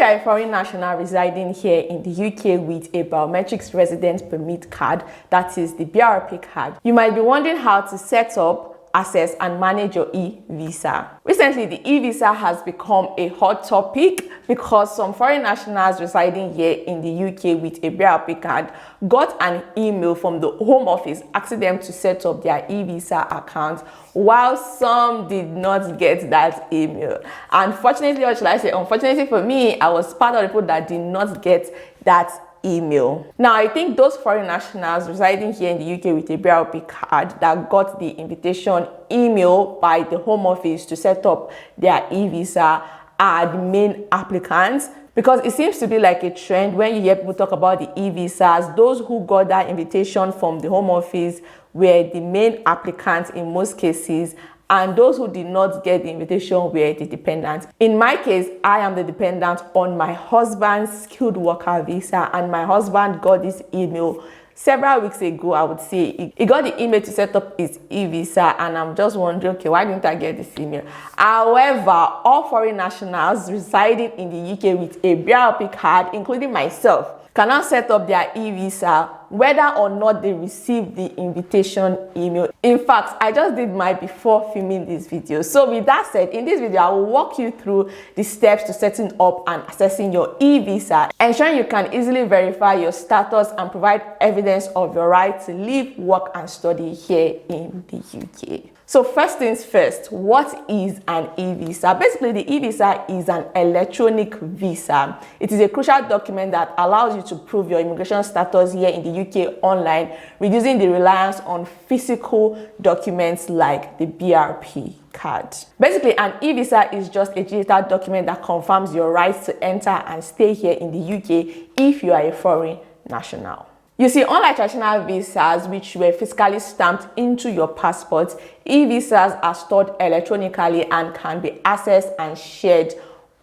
you're a foreign national residing here in the UK with a biometrics resident permit card, that is the BRP card, you might be wondering how to set up, access and manage your eVisa. Recently, the eVisa has become a hot topic because some foreign nationals residing here in the UK with a BRP card got an email from the Home Office asking them to set up their eVisa account, while some did not get that email. Unfortunately, or should I say unfortunately for me, I was part of the people that did not get that email. Now, I think those foreign nationals residing here in the UK with a BRP card that got the invitation email by the Home Office to set up their eVisa are the main applicants, because it seems to be like a trend when you hear people talk about the eVisas. Those who got that invitation from the Home Office were the main applicants in most cases, and those who did not get the invitation were the dependents. In my case, I am the dependent on my husband's skilled worker visa, and my husband got this email several weeks ago. I would say he got the email to set up his eVisa, and I'm just wondering, okay, why didn't I get this email? However, all foreign nationals residing in the UK with a BRP card, including myself, can now set up their eVisa whether or not they receive the invitation email. In fact, I just did mine before filming this video. So with that said, in this video, I will walk you through the steps to setting up and accessing your eVisa, ensuring you can easily verify your status and provide evidence of your right to live, work and study here in the UK. So first things first, what is an eVisa? Basically, the eVisa is an electronic visa. It is a crucial document that allows you to prove your immigration status here in the UK online, reducing the reliance on physical documents like the BRP card. Basically, an eVisa is just a digital document that confirms your rights to enter and stay here in the UK if you are a foreign national. You see, unlike traditional visas, which were physically stamped into your passport, e-visas are stored electronically and can be accessed and shared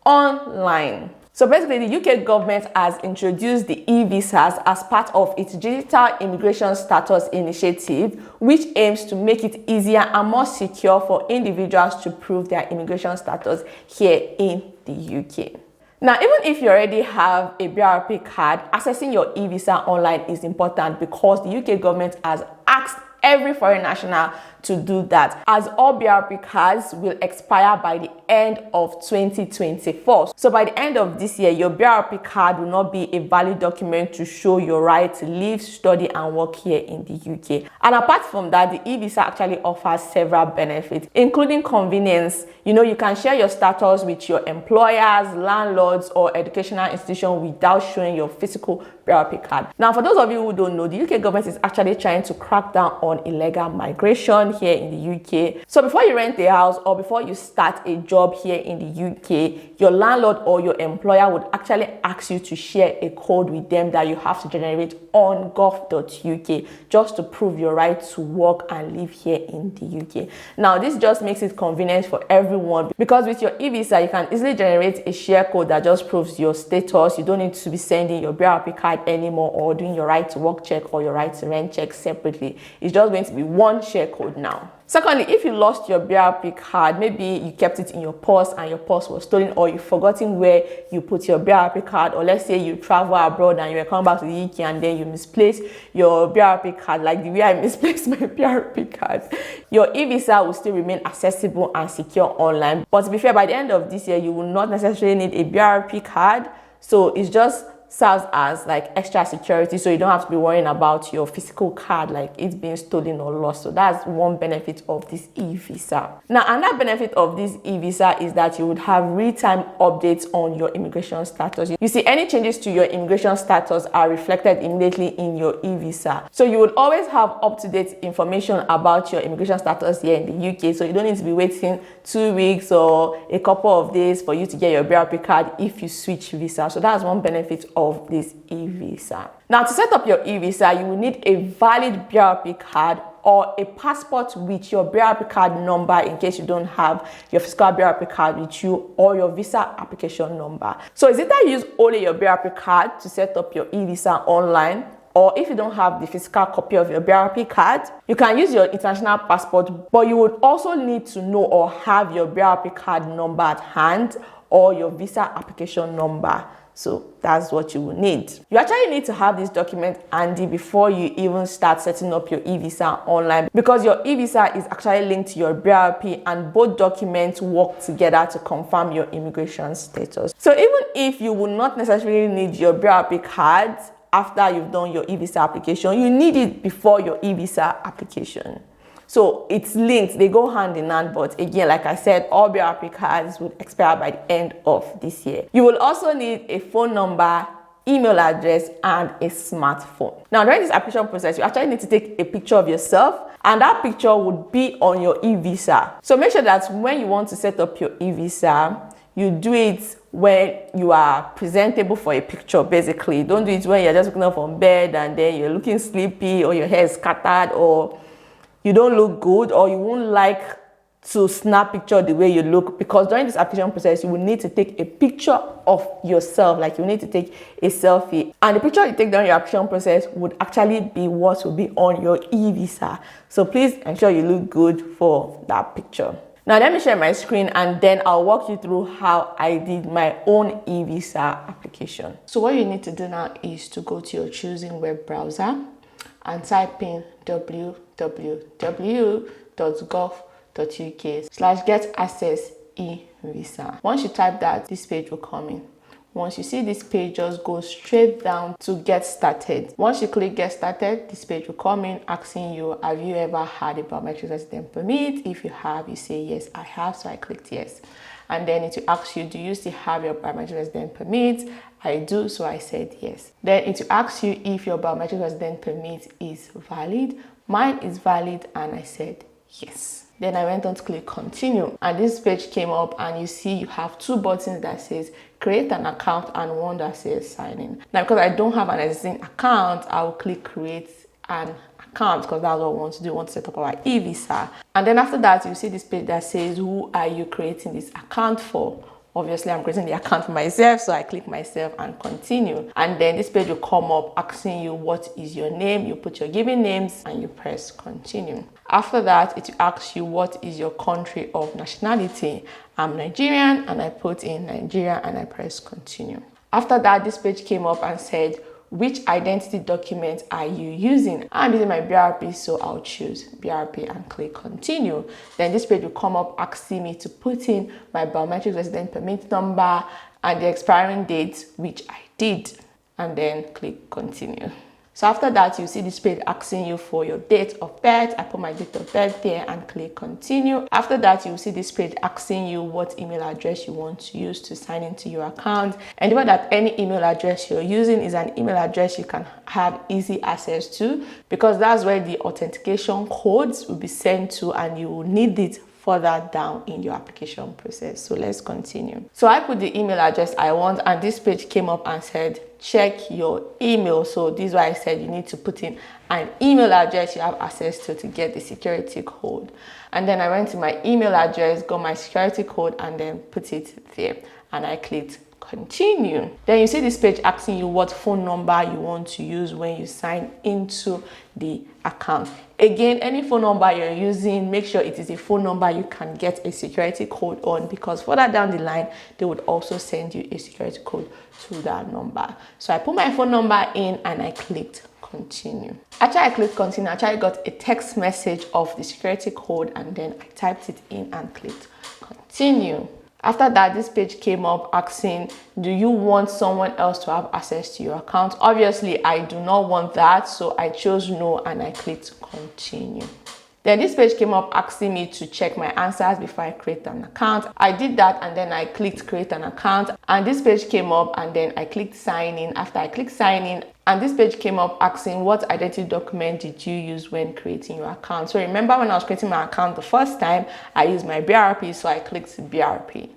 online. So basically, the UK government has introduced the e-visas as part of its Digital Immigration Status Initiative, which aims to make it easier and more secure for individuals to prove their immigration status here in the UK. Now, even if you already have a BRP card, accessing your eVisa online is important because the UK government has asked every foreign national to do that, as all BRP cards will expire by the end of 2024. So by the end of this year, your BRP card will not be a valid document to show your right to live, study and work here in the UK. And apart from that, the eVisa actually offers several benefits, including convenience. You can share your status with your employers, landlords or educational institution without showing your physical BRP card. Now, for those of you who don't know, the UK government is actually trying to crack down on illegal migration here in the UK. So before you rent a house or before you start a job here in the UK, your landlord or your employer would actually ask you to share a code with them that you have to generate on gov.uk just to prove your right to work and live here in the UK. Now, this just makes it convenient for everyone because with your eVisa, you can easily generate a share code that just proves your status. You don't need to be sending your BRP card anymore or doing your right to work check or your right to rent check separately. It's just going to be one share code now. Secondly, if you lost your BRP card, maybe you kept it in your purse and your purse was stolen, or you've forgotten where you put your BRP card, or let's say you travel abroad and you were coming back to the UK and then you misplaced your BRP card, like the way I misplaced my BRP card, your eVisa will still remain accessible and secure online. But to be fair, by the end of this year, you will not necessarily need a BRP card, so it's just serves as like extra security, so you don't have to be worrying about your physical card like it's being stolen or lost. So that's one benefit of this eVisa. Now, another benefit of this eVisa is that you would have real-time updates on your immigration status. You see, any changes to your immigration status are reflected immediately in your eVisa, so you would always have up-to-date information about your immigration status here in the UK, so you don't need to be waiting 2 weeks or a couple of days for you to get your BRP card if you switch visa. So that's one benefit of this eVisa. Now, to set up your eVisa, you will need a valid BRP card or a passport with your BRP card number in case you don't have your physical BRP card with you, or your visa application number. So it's either use only your BRP card to set up your eVisa online, or if you don't have the physical copy of your BRP card, you can use your international passport, but you would also need to know or have your BRP card number at hand, or your visa application number. So that's what you will need. You actually need to have this document handy before you even start setting up your eVisa online, because your eVisa is actually linked to your BRP and both documents work together to confirm your immigration status. So even if you will not necessarily need your BRP card after you've done your eVisa application, you need it before your eVisa application. So it's linked, they go hand in hand, but again, like I said, all BRP cards would expire by the end of this year. You will also need a phone number, email address, and a smartphone. Now, during this application process, you actually need to take a picture of yourself, and that picture would be on your eVisa. So make sure that when you want to set up your eVisa, you do it when you are presentable for a picture, basically. Don't do it when you're just waking up from bed and then you're looking sleepy, or your hair is scattered, or you don't look good, or you won't like to snap picture the way you look, because during this application process, you will need to take a picture of yourself, like you need to take a selfie. And the picture you take during your application process would actually be what will be on your eVisa. So please ensure you look good for that picture. Now let me share my screen and then I'll walk you through how I did my own eVisa application. So what you need to do now is to go to your choosing web browser and type in www.gov.uk/get-access-eVisa. Once you type that, this page will come in. Once you see this page, just go straight down to get started. Once you click get started, this page will come in asking you, have you ever had a biometric resident permit? If you have, you say yes, I have. So I clicked yes. And then it will ask you, do you still have your biometric resident permit? I do, so I said yes. Then it will ask you if your biometric resident permit is valid. Mine is valid, and I said yes. Then I went on to click continue, and this page came up, and you see you have two buttons that says create an account and one that says sign in. Now, because I don't have an existing account, I will click create an account, because that's what I want to do. I want to set up our eVisa. And then after that, you see this page that says, who are you creating this account for? Obviously, I'm creating the account for myself, so I click myself and continue. And then this page will come up asking you, what is your name? You put your given names and you press continue. After that, it will ask you, what is your country of nationality? I'm Nigerian, and I put in Nigeria and I press continue. After that, this page came up and said, which identity document are you using? I'm using my BRP, so I'll choose BRP and click continue. Then this page will come up asking me to put in my biometric resident permit number and the expiring date, which I did, and then click continue. So after that, you see this page asking you for your date of birth. I put my date of birth there and click continue. After that, you see this page asking you what email address you want to use to sign into your account. And remember that any email address you're using is an email address you can have easy access to, because that's where the authentication codes will be sent to, and you will need it further down in your application process. So let's continue. So I put the email address I want, and this page came up and said, check your email. So this is why I said you need to put in an email address you have access to get the security code. And then I went to my email address, got my security code, and then put it there. And I clicked continue. Then you see this page asking you what phone number you want to use when you sign into the account. Again, any phone number you're using, make sure it is a phone number you can get a security code on, because further down the line, they would also send you a security code to that number. So I put my phone number in and I clicked continue. After I clicked continue, I actually got a text message of the security code, and then I typed it in and clicked continue. After that, this page came up asking, do you want someone else to have access to your account? Obviously, I do not want that, so I chose no and I clicked continue. Then this page came up asking me to check my answers before I create an account. I did that, and then I clicked create an account, and this page came up, and then I clicked sign in. After I clicked sign in, and this page came up asking, what identity document did you use when creating your account? So remember, when I was creating my account the first time, I used my BRP, so I clicked BRP,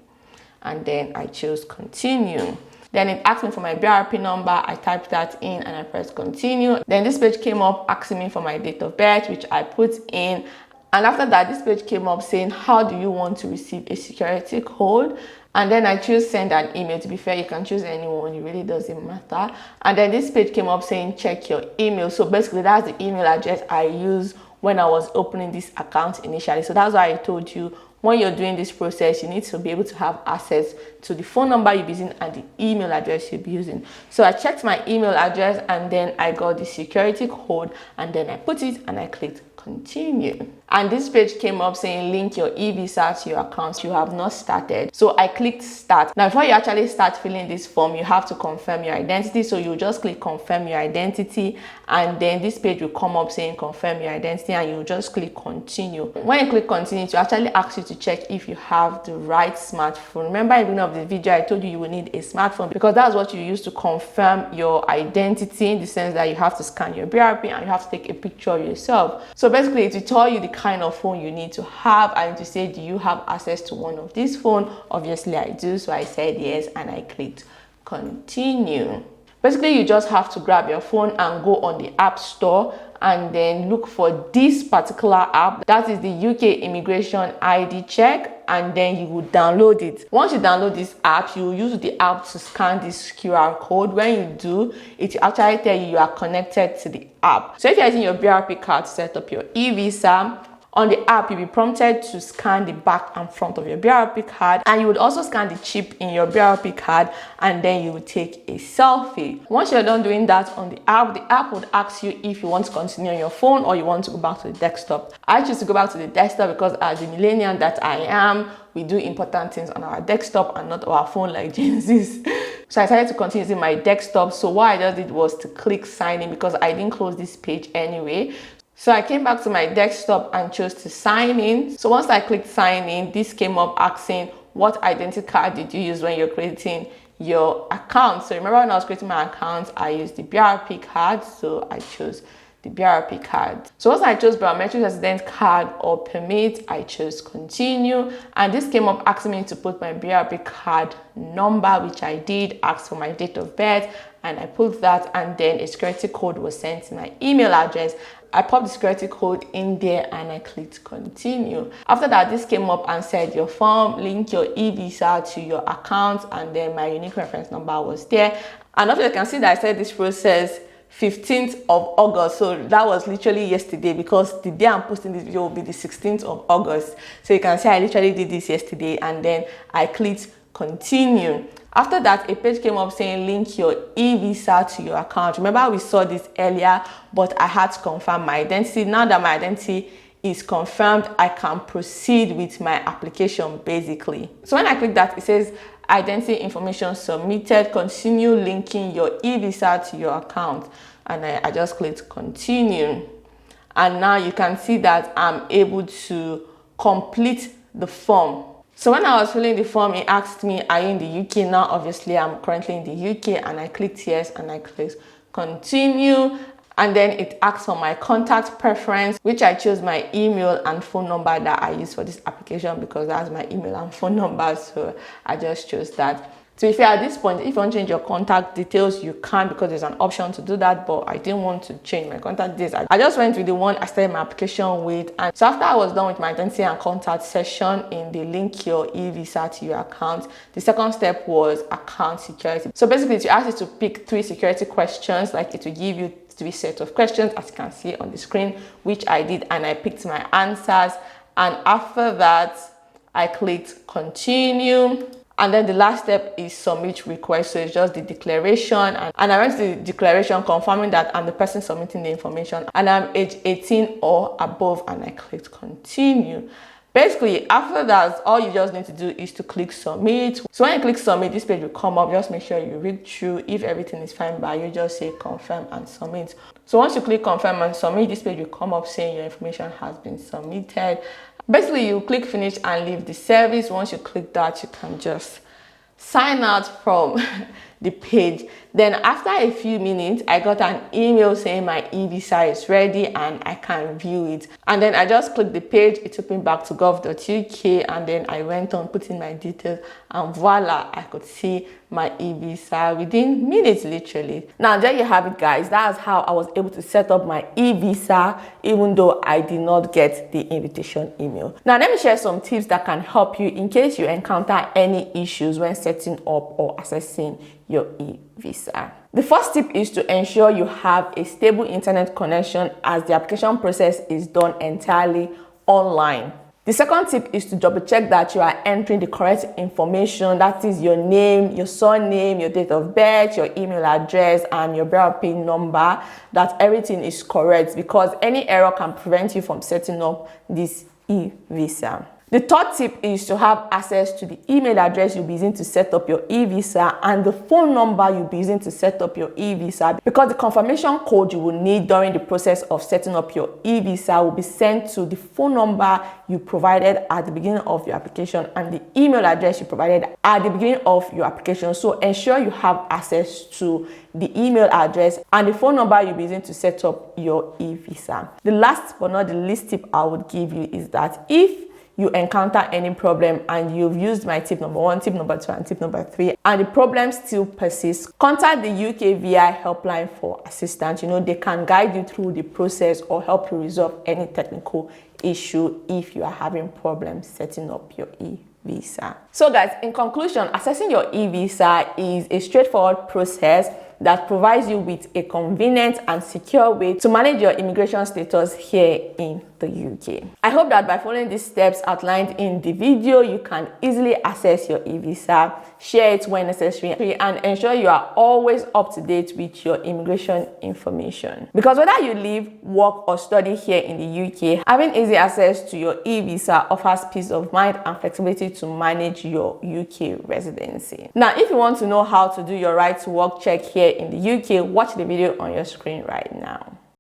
and then I chose continue. Then it asked me for my BRP number. I typed that in and I pressed continue. Then this page came up asking me for my date of birth, which I put in. And after that, this page came up saying, how do you want to receive a security code? And then I choose send an email. To be fair, you can choose anyone, it really doesn't matter. And then this page came up saying, check your email. So basically, that's the email address I use when I was opening this account initially. So that's why I told you when you're doing this process, you need to be able to have access to the phone number you'll be using and the email address you'll be using. So I checked my email address and then I got the security code and then I put it and I clicked continue. And this page came up saying link your eVisa to your account. You have not started. So I clicked start. Now, before you actually start filling this form, you have to confirm your identity. So you just click confirm your identity and then this page will come up saying confirm your identity and you just click continue. When you click continue, it will actually ask you to check if you have the right smartphone. Remember, at the beginning of the video, I told you will need a smartphone because that's what you use to confirm your identity, in the sense that you have to scan your BRP and you have to take a picture of yourself. So basically, it will tell you the kind of phone you need to have and to say, do you have access to one of these phones? Obviously, I do. So I said yes and I clicked continue. Basically, you just have to grab your phone and go on the App Store and then look for this particular app. That is the UK Immigration ID Check, and then you will download it. Once you download this app, you will use the app to scan this QR code. When you do, it will actually tell you are connected to the app. So if you're using your BRP card to set up your eVisa, on the app, you'll be prompted to scan the back and front of your BRP card, and you would also scan the chip in your BRP card, and then you would take a selfie. Once you're done doing that on the app would ask you if you want to continue on your phone or you want to go back to the desktop. I choose to go back to the desktop because as the millennial that I am, we do important things on our desktop and not our phone like Gen Z's. So I decided to continue using my desktop. So what I just did was to click sign in because I didn't close this page anyway. So I came back to my desktop and chose to sign in. So once I clicked sign in, this came up asking what identity card did you use when you're creating your account. So remember when I was creating my account, I used the BRP card. So I chose the BRP card. So once I chose biometric resident card or permit, I chose continue. And this came up asking me to put my BRP card number, which I did, ask for my date of birth, and I put that, and then a security code was sent to my email address. I popped the security code in there and I clicked continue. After that, this came up and said your form, link your eVisa to your account, and then my unique reference number was there. And after you can see that I said this process 15th of August, so that was literally yesterday because the day I'm posting this video will be the 16th of August. So you can see I literally did this yesterday and then I clicked continue. After that, a page came up saying link your eVisa to your account. Remember we saw this earlier, but I had to confirm my identity. Now that my identity is confirmed, I can proceed with my application basically. So when I click that, it says identity information submitted, continue linking your eVisa to your account, and I just clicked continue. And now you can see that I'm able to complete the form. So when I was filling the form, it asked me, are you in the UK? Now obviously I'm currently in the UK, and I clicked yes and I clicked continue. And then it asks for my contact preference, which I chose my email and phone number that I use for this application because that's my email and phone number. So I just chose that. So if you're at this point, if you want to change your contact details, you can because there's an option to do that, but I didn't want to change my contact details. I just went with the one I started my application with. And so after I was done with my identity and contact session in the link your eVisa to your account, the second step was account security. So basically it asks you to pick 3 security questions, like it will give you 3 sets of questions as you can see on the screen, which I did, and I picked my answers. And after that, I clicked continue. And then the last step is submit request. So it's just the declaration. And I went to the declaration confirming that I'm the person submitting the information and I'm age 18 or above, and I clicked continue. Basically, after that, all you just need to do is to click submit. So when you click submit, this page will come up. Just make sure you read through. If everything is fine by you, just say confirm and submit. So once you click confirm and submit, this page will come up saying your information has been submitted. Basically, you click finish and leave the service. Once you click that, you can just sign out from the page. Then after a few minutes, I got an email saying my eVisa is ready and I can view it. And then I just clicked the page, it took me back to gov.uk, and then I went on putting my details, and voila, I could see my eVisa within minutes literally. Now there you have it guys, that's how I was able to set up my eVisa even though I did not get the invitation email. Now let me share some tips that can help you in case you encounter any issues when setting up or accessing your eVisa. The first tip is to ensure you have a stable internet connection as the application process is done entirely online. The second tip is to double check that you are entering the correct information. That is your name, your surname, your date of birth, your email address, and your BRP number, that everything is correct, because any error can prevent you from setting up this eVisa. The third tip is to have access to the email address you'll be using to set up your eVisa and the phone number you'll be using to set up your eVisa, because the confirmation code you will need during the process of setting up your eVisa will be sent to the phone number you provided at the beginning of your application and the email address you provided at the beginning of your application. So ensure you have access to the email address and the phone number you'll be using to set up your eVisa. The last but not the least tip I would give you is that if you encounter any problem and you've used my tip number 1, tip number 2, and tip number 3, and the problem still persists, contact the UK VI helpline for assistance. They can guide you through the process or help you resolve any technical issue if you are having problems setting up your eVisa. So guys, in conclusion, accessing your eVisa is a straightforward process that provides you with a convenient and secure way to manage your immigration status here in the UK. I hope that by following these steps outlined in the video, you can easily access your eVisa, share it when necessary, and ensure you are always up to date with your immigration information. Because whether you live, work, or study here in the UK, having easy access to your eVisa offers peace of mind and flexibility to manage your UK residency. Now, if you want to know how to do your right to work check here in the UK, watch the video on your screen right now.